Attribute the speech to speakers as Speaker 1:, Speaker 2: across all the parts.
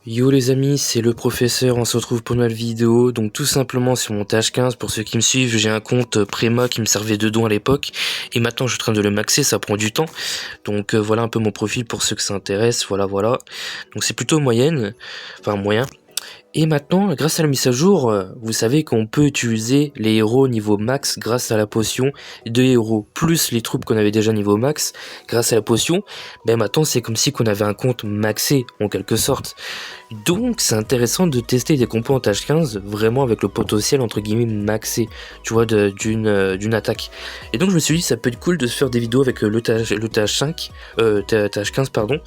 Speaker 1: Yo les amis, c'est le professeur, on se retrouve pour une nouvelle vidéo. Donc tout simplement sur mon TH15, pour ceux qui me suivent, j'ai un compte Préma qui me servait de don à l'époque. Et maintenant je suis en train de le maxer, ça prend du temps. Donc voilà un peu mon profil pour ceux que ça intéresse, voilà. Donc c'est plutôt moyenne, enfin moyen. Et maintenant, grâce à la mise à jour, vous savez qu'on peut utiliser les héros niveau max grâce à la potion de héros, plus les troupes qu'on avait déjà niveau max grâce à la potion. Ben maintenant c'est comme si qu'on avait un compte maxé en quelque sorte. Donc c'est intéressant de tester des compos en tâche 15 vraiment avec le potentiel entre guillemets maxé, tu vois, d'une attaque. Et donc je me suis dit ça peut être cool de se faire des vidéos avec le TH5, tâche 15 pardon,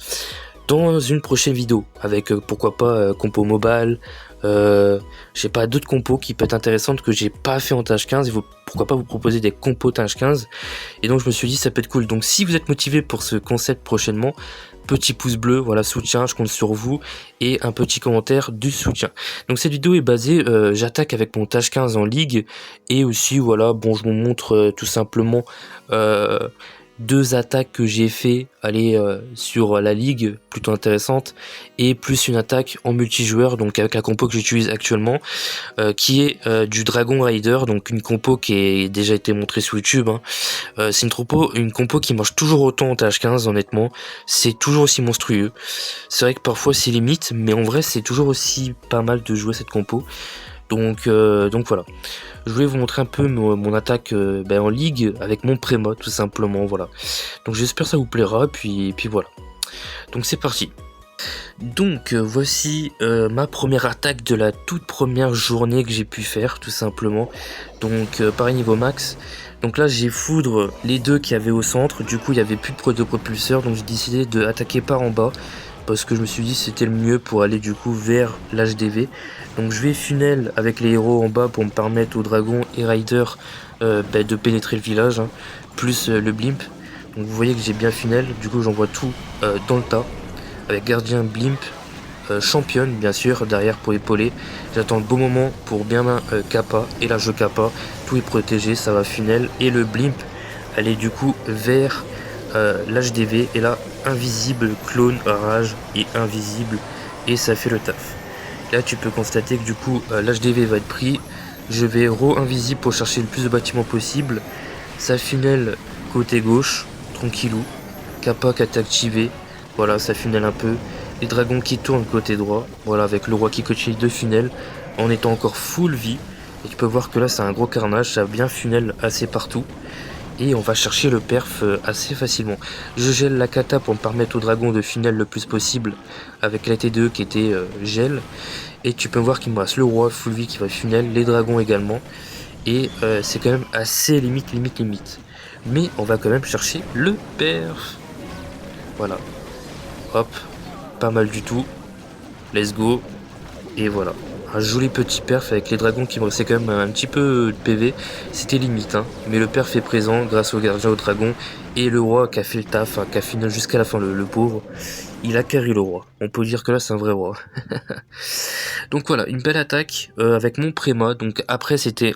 Speaker 1: dans une prochaine vidéo avec pourquoi pas compo mobile, je sais pas, d'autres compos qui peuvent être intéressantes que j'ai pas fait en tâche 15. Pourquoi pas vous proposer des compos tâche 15. Et donc je me suis dit ça peut être cool. Donc si vous êtes motivé pour ce concept prochainement, petit pouce bleu, voilà, soutien, je compte sur vous, et un petit commentaire du soutien. Donc cette vidéo est basée, j'attaque avec mon tâche 15 en ligue, et aussi voilà, bon je vous montre tout simplement deux attaques que j'ai fait sur la ligue, plutôt intéressante, et plus une attaque en multijoueur, donc avec la compo que j'utilise actuellement, qui est du Dragon Rider, donc une compo qui a déjà été montrée sur YouTube, hein. C'est une compo qui marche toujours autant en TH15, honnêtement, c'est toujours aussi monstrueux. C'est vrai que parfois c'est limite, mais en vrai c'est toujours aussi pas mal de jouer cette compo. Donc voilà. Je voulais vous montrer un peu mon attaque en ligue avec mon préma tout simplement, voilà. Donc j'espère que ça vous plaira, puis voilà. Donc c'est parti. Donc voici ma première attaque de la toute première journée que j'ai pu faire tout simplement. Donc pareil niveau max. Donc là j'ai foudre les deux qu'il y avait au centre, du coup il n'y avait plus de propulseur, donc j'ai décidé de attaquer par en bas. Parce que je me suis dit c'était le mieux pour aller du coup vers l'HDV. Donc je vais funnel avec les héros en bas pour me permettre aux dragons et riders de pénétrer le village, hein, plus le blimp. Donc vous voyez que j'ai bien funnel, du coup j'envoie tout dans le tas. Avec gardien, blimp, championne bien sûr derrière pour épauler. J'attends le bon moment pour bien kappa, et là je kappa, tout est protégé, ça va funnel. Et le blimp elle est du coup vers l'HDV, et là invisible, clone, rage et invisible, et ça fait le taf. Là tu peux constater que du coup l'HDV va être pris, je vais invisible pour chercher le plus de bâtiments possible, ça funnel côté gauche, tranquillou, kappa qui est activé, voilà ça funnel un peu, les dragons qui tournent côté droit, voilà avec le roi qui continue de funnel en étant encore full vie, et tu peux voir que là c'est un gros carnage, ça a bien funnel assez partout. Et on va chercher le perf assez facilement. Je gèle la kata pour me permettre au dragon de funnel le plus possible avec la T2 qui était gel. Et tu peux voir qu'il me reste le roi full vie qui va funnel, les dragons également. Et c'est quand même assez limite. Mais on va quand même chercher le perf. Voilà. Hop. Pas mal du tout. Let's go. Et voilà. Un joli petit perf avec les dragons qui me restaient quand même un petit peu de PV. C'était limite, hein. Mais le perf est présent grâce au gardien, au dragon. Et le roi qui a fait le taf, hein, qui a fini jusqu'à la fin, le pauvre. Il a carré le roi. On peut dire que là, c'est un vrai roi. Donc voilà, une belle attaque avec mon préma. Donc après, c'était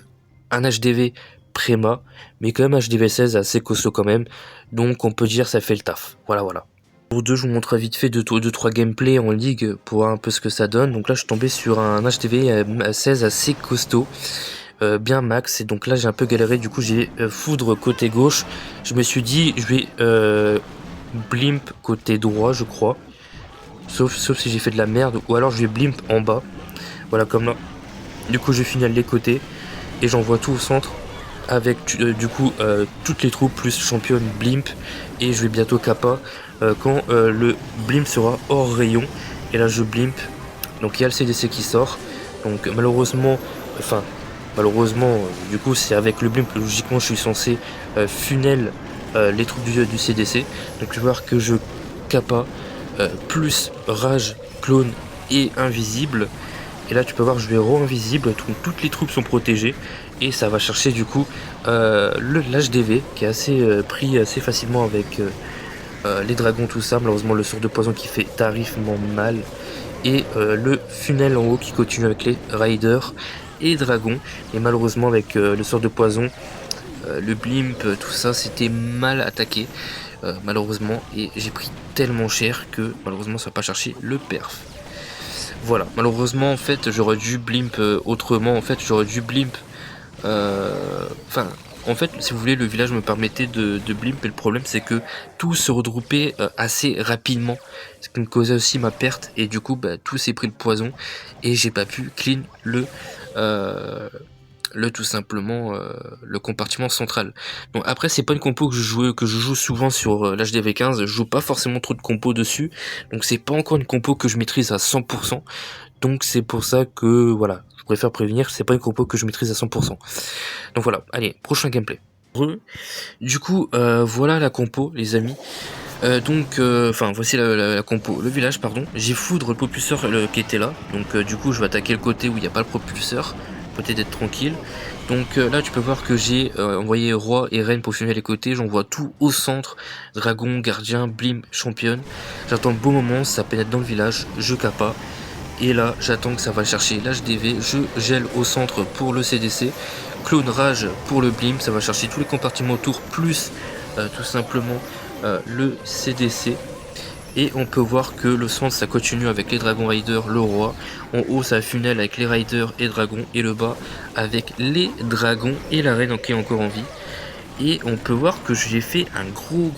Speaker 1: un HDV préma. Mais quand même HDV 16 assez costaud quand même. Donc on peut dire ça fait le taf. Voilà. Pour deux, je vous montre vite fait 2-3 gameplays en ligue pour voir un peu ce que ça donne. Donc là, je suis tombé sur un HDV à 16 assez costaud, bien max. Et donc là, j'ai un peu galéré. Du coup, j'ai foudre côté gauche. Je me suis dit, je vais blimp côté droit, je crois. Sauf si j'ai fait de la merde. Ou alors, je vais blimp en bas. Voilà, comme là. Du coup, je finis les côtés. Et j'envoie tout au centre. Avec du coup toutes les troupes plus championne blimp, et je vais bientôt kappa quand le blimp sera hors rayon, et là je blimp, donc il y a le CDC qui sort, donc malheureusement du coup c'est avec le blimp, logiquement je suis censé funnel les troupes du CDC, donc je vais voir que je kappa plus rage, clone et invisible. Et là tu peux voir je vais invisible, toutes les troupes sont protégées, et ça va chercher du coup l'HDV qui est assez pris assez facilement avec les dragons, tout ça. Malheureusement le sort de poison qui fait tarifement mal, et le funnel en haut qui continue avec les riders et dragons. Et malheureusement avec le sort de poison, le blimp, tout ça c'était mal attaqué malheureusement, et j'ai pris tellement cher que malheureusement ça va pas chercher le perf. Voilà, malheureusement en fait j'aurais dû blimp autrement, en fait j'aurais dû blimp, enfin en fait si vous voulez le village me permettait de blimp, et le problème c'est que tout se regroupait assez rapidement, ce qui me causait aussi ma perte, et du coup bah, tout s'est pris le poison, et j'ai pas pu clean euh, tout simplement le compartiment central. Donc après c'est pas une compo que je joue souvent sur l'HDV15, je joue pas forcément trop de compos dessus, donc c'est pas encore une compo que je maîtrise à 100%, donc c'est pour ça que voilà, je préfère prévenir, c'est pas une compo que je maîtrise à 100%. Donc voilà, allez, prochain gameplay. Du coup, voilà la compo les amis. Enfin voici la compo, le village pardon. J'ai foudre le propulseur qui était là, donc du coup je vais attaquer le côté où il n'y a pas le propulseur, côté d'être tranquille. Donc là tu peux voir que j'ai envoyé roi et reine pour finir les côtés, j'envoie tout au centre, dragon, gardien, blim, championne. J'attends le bon moment, ça pénètre dans le village, je capa. Et là j'attends que ça va chercher l'HDV, je gèle au centre pour le CDC, clone rage pour le blim, ça va chercher tous les compartiments autour, plus tout simplement le CDC. Et on peut voir que le centre ça continue avec les dragons riders, le roi. En haut ça funnel avec les riders et dragons, et le bas avec les dragons et la reine qui est encore en vie. Et on peut voir que j'ai fait un gros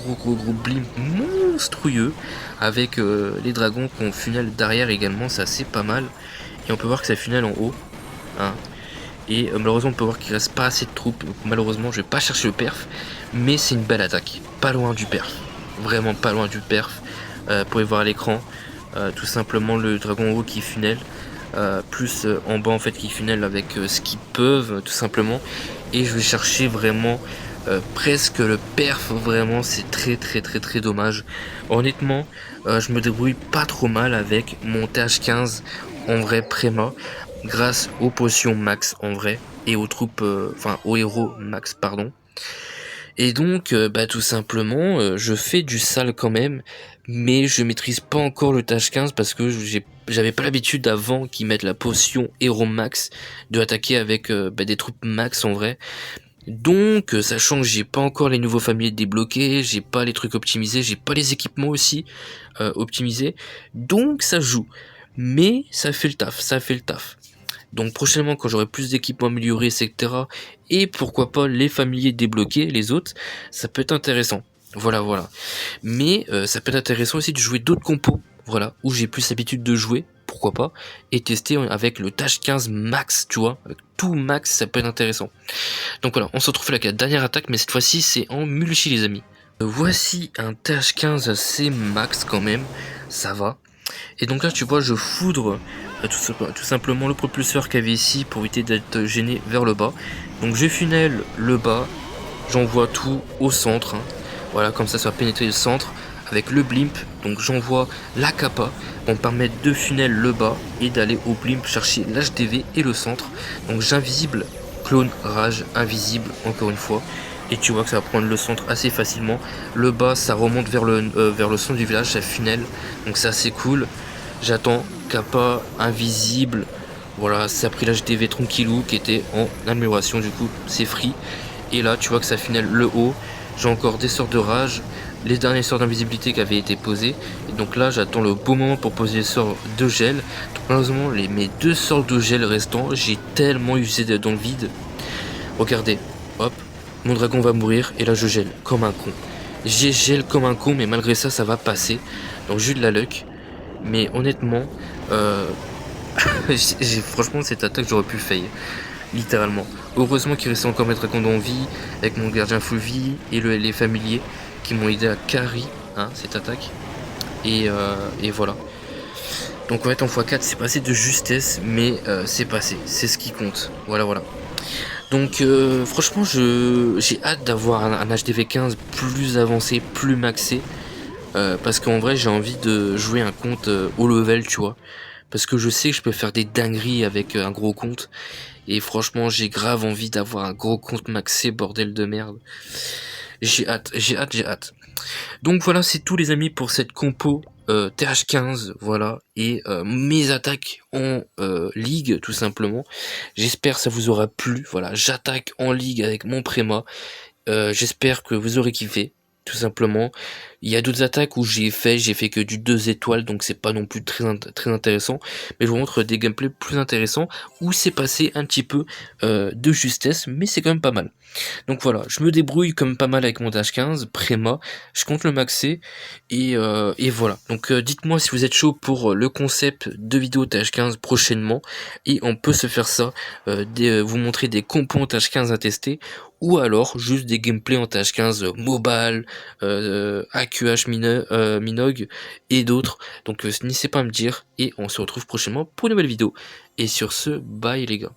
Speaker 1: blim monstrueux avec les dragons qu'on funnel derrière également, ça c'est pas mal. Et on peut voir que ça funnel en haut, hein. Et malheureusement on peut voir qu'il reste pas assez de troupes, donc malheureusement je vais pas chercher le perf, mais c'est une belle attaque, pas loin du perf, vraiment pas loin du perf. Vous pouvez voir à l'écran tout simplement le dragon en haut qui funnel, plus en bas en fait qui funnel avec ce qu'ils peuvent tout simplement, et je vais chercher vraiment presque le perf, vraiment c'est très dommage. Honnêtement je me débrouille pas trop mal avec mon TH15 en vrai préma, grâce aux potions max en vrai, et aux troupes, enfin aux héros max pardon. Et donc bah tout simplement je fais du sale quand même, mais je maîtrise pas encore le tâche 15 parce que j'avais pas l'habitude avant qu'ils mettent la potion héros max de attaquer avec bah, des troupes max en vrai. Donc sachant que j'ai pas encore les nouveaux familiers débloqués, j'ai pas les trucs optimisés, j'ai pas les équipements aussi optimisés, donc ça joue, mais ça fait le taf, ça fait le taf. Donc prochainement quand j'aurai plus d'équipements améliorés etc, et pourquoi pas les familiers débloqués, les autres, ça peut être intéressant. Voilà. Mais ça peut être intéressant aussi de jouer d'autres compos, voilà, où j'ai plus l'habitude de jouer, pourquoi pas, et tester avec le tâche 15 max, tu vois, avec tout max, ça peut être intéressant. Donc voilà, on se retrouve avec la dernière attaque, mais cette fois-ci c'est en mulchi les amis. Voici un tâche 15 assez max quand même, ça va. Et donc là tu vois je foudre tout simplement le propulseur qu'il y avait ici pour éviter d'être gêné vers le bas. Donc je funnel le bas, j'envoie tout au centre, hein. Voilà, comme ça va pénétrer le centre avec le blimp. Donc j'envoie la kappa pour me permettre de funnel le bas et d'aller au blimp chercher l'HDV et le centre. Donc j'invisible, clone, rage, invisible encore une fois. Et tu vois que ça va prendre le centre assez facilement. Le bas ça remonte vers le centre du village, ça funnel. Donc c'est assez cool. J'attends kappa, invisible. Voilà, ça a pris l'HDV tranquillou qui était en amélioration, du coup c'est free. Et là tu vois que ça funnel le haut. J'ai encore des sorts de rage, les derniers sorts d'invisibilité qui avaient été posés. Et donc là j'attends le bon moment pour poser les sorts de gel. Donc malheureusement mes deux sorts de gel restants, j'ai tellement usé dans le vide. Regardez, hop, mon dragon va mourir et là je gèle comme un con. J'ai gèle comme un con, mais malgré ça ça va passer. Donc j'ai eu de la luck. Mais honnêtement, franchement cette attaque j'aurais pu fail, littéralement. Heureusement qu'il restait encore mes dragons en vie, avec mon gardien full vie et les familiers qui m'ont aidé à carry hein, cette attaque. Et voilà. Donc en fait en x4 c'est passé de justesse, mais c'est passé, c'est ce qui compte. Voilà. Donc franchement j'ai hâte d'avoir un HDV 15 plus avancé, plus maxé. Parce qu'en vrai j'ai envie de jouer un compte haut level, tu vois. Parce que je sais que je peux faire des dingueries avec un gros compte. Et franchement j'ai grave envie d'avoir un gros compte maxé, bordel de merde. J'ai hâte. Donc voilà, c'est tout les amis pour cette compo TH15, voilà, et mes attaques en ligue tout simplement. J'espère que ça vous aura plu, voilà, j'attaque en ligue avec mon préma. J'espère que vous aurez kiffé. tout simplement. Il y a d'autres attaques où j'ai fait que du 2 étoiles, donc c'est pas non plus très intéressant, mais je vous montre des gameplays plus intéressants où c'est passé un petit peu de justesse, mais c'est quand même pas mal. Donc voilà, je me débrouille comme pas mal avec mon Dash 15, Préma, je compte le maxer, et voilà. Donc dites-moi si vous êtes chaud pour le concept de vidéo Dash 15 prochainement, et on peut se faire ça, vous montrer des compos en Dash 15 à tester, ou alors juste des gameplays en Dash 15 mobile, AQH Minogue, et d'autres. Donc n'hésitez pas à me dire, et on se retrouve prochainement pour une nouvelle vidéo. Et sur ce, bye les gars.